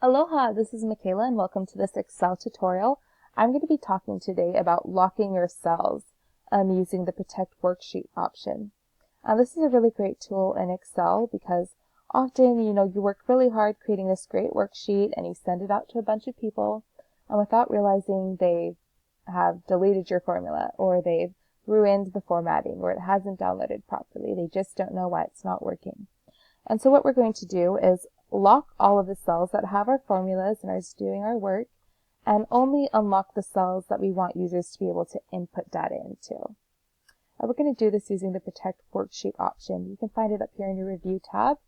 Aloha, this is Michaela and welcome to this Excel tutorial. I'm going to be talking today about locking your cells using the Protect Worksheet option. This is a really great tool in Excel because often, you work really hard creating this great worksheet and you send it out to a bunch of people and without realizing they have deleted your formula or they've ruined the formatting or it hasn't downloaded properly. They just don't know why it's not working. And so what we're going to do is lock all of the cells that have our formulas and are doing our work, and only unlock the cells that we want users to be able to input data into. And we're going to do this using the Protect Worksheet option. You can find it up here in your Review tab.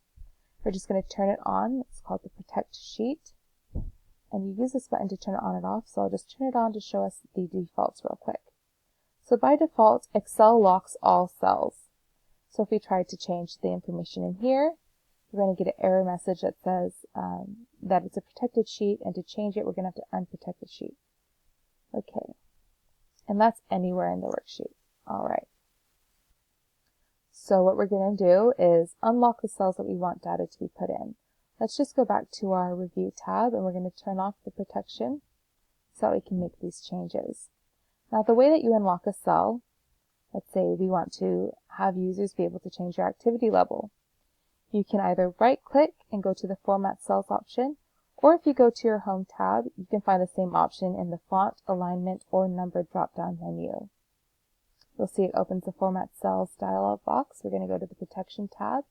We're just going to turn it on. It's called the Protect Sheet. And you use this button to turn it on and off, so I'll just turn it on to show us the defaults real quick. So by default, Excel locks all cells. So if we try to change the information in here, we're going to get an error message that says that it's a protected sheet, and to change it, we're going to have to unprotect the sheet. Okay, and that's anywhere in the worksheet. All right. So what we're going to do is unlock the cells that we want data to be put in. Let's just go back to our Review tab, and we're going to turn off the protection so that we can make these changes. Now, the way that you unlock a cell, let's say we want to have users be able to change their activity level. You can either right-click and go to the Format Cells option, or if you go to your Home tab, you can find the same option in the Font, Alignment, or Number drop-down menu. You'll see it opens the Format Cells dialog box. We're going to go to the Protection tab,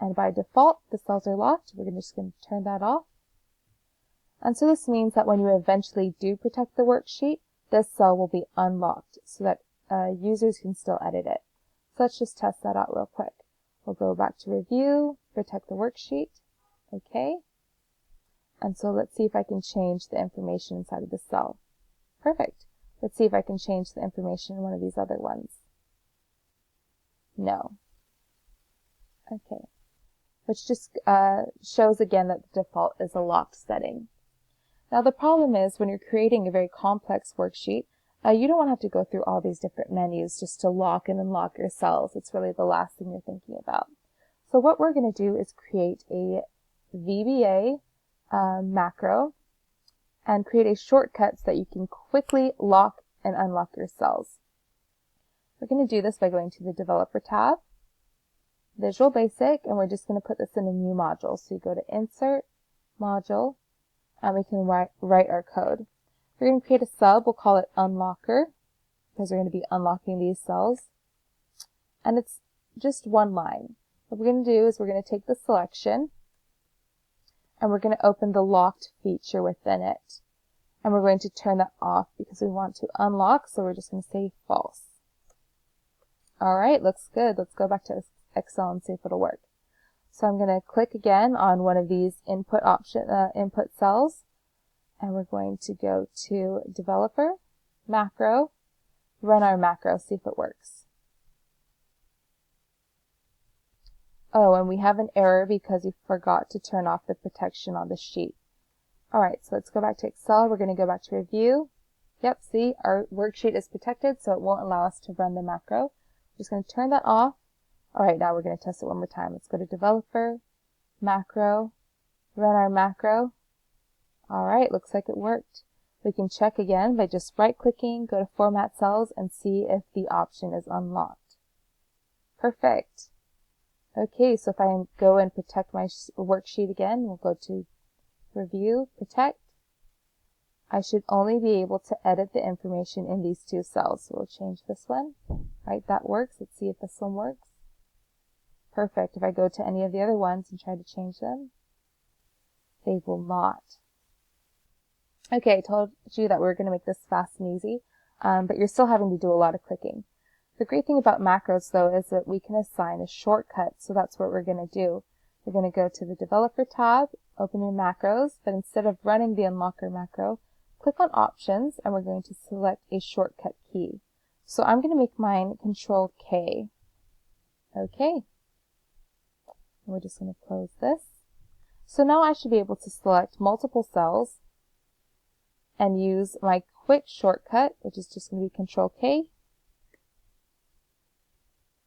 and by default, the cells are locked. We're just going to turn that off. And so this means that when you eventually do protect the worksheet, this cell will be unlocked so that users can still edit it. So let's just test that out real quick. We'll go back to Review, Protect the Worksheet. Okay. And so let's see if I can change the information inside of the cell. Perfect. Let's see if I can change the information in one of these other ones. No. Okay. Which just shows again that the default is a locked setting. Now the problem is when you're creating a very complex worksheet, you don't want to have to go through all these different menus just to lock and unlock your cells. It's really the last thing you're thinking about. So what we're going to do is create a VBA macro and create a shortcut so that you can quickly lock and unlock your cells. We're going to do this by going to the Developer tab, Visual Basic, and we're just going to put this in a new module. So you go to Insert, Module, and we can write our code. We're going to create a sub, we'll call it Unlocker, because we're going to be unlocking these cells. And it's just one line. What we're going to do is we're going to take the selection, and we're going to open the locked feature within it. And we're going to turn that off because we want to unlock, so we're just going to say false. Alright, looks good. Let's go back to Excel and see if it'll work. So I'm going to click again on one of these input cells. And we're going to go to Developer, Macro, run our macro, see if it works. Oh, and we have an error because we forgot to turn off the protection on the sheet. Alright, so let's go back to Excel. We're going to go back to Review. Yep, see, our worksheet is protected, so it won't allow us to run the macro. We're just going to turn that off. Alright, now we're going to test it one more time. Let's go to Developer, Macro, run our macro. Alright, looks like it worked. We can check again by just right-clicking, go to Format Cells, and see if the option is unlocked. Perfect. Okay, so if I go and protect my worksheet again, we'll go to Review, Protect. I should only be able to edit the information in these two cells. So we'll change this one. Right, that works. Let's see if this one works. Perfect. If I go to any of the other ones and try to change them, they will not. Okay, I told you that we were going to make this fast and easy, but you're still having to do a lot of clicking. The great thing about macros, though, is that we can assign a shortcut, so that's what we're going to do. We're going to go to the Developer tab, open your macros, but instead of running the Unlocker macro, click on Options, and we're going to select a shortcut key. So I'm going to make mine Control K. Okay. And we're just going to close this. So now I should be able to select multiple cells and use my quick shortcut, which is just going to be Control K.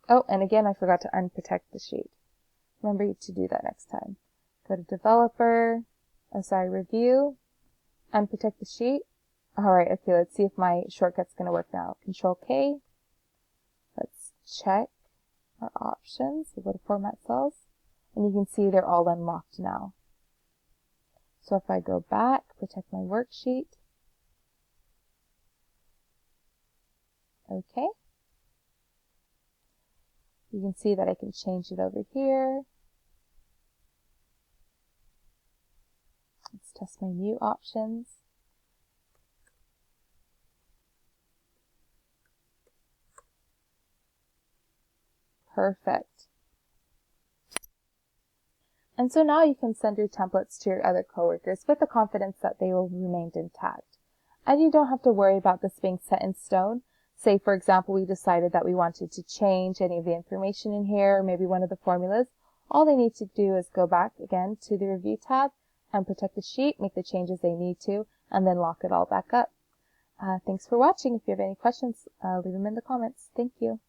Oh, and again, I forgot to unprotect the sheet. Remember to do that next time. Go to Developer, review and protect the sheet. Alright, okay, let's see if my shortcut's going to work now. Control K. Let's check our options. We'll go to Format Cells, and you can see they're all unlocked now. So if I go back, protect my worksheet. Okay. You can see that I can change it over here. Let's test my mute options. Perfect. And so now you can send your templates to your other coworkers with the confidence that they will remain intact. And you don't have to worry about this being set in stone. Say, for example, we decided that we wanted to change any of the information in here, or maybe one of the formulas. All they need to do is go back again to the Review tab and protect the sheet, make the changes they need to, and then lock it all back up. Thanks for watching. If you have any questions, leave them in the comments. Thank you.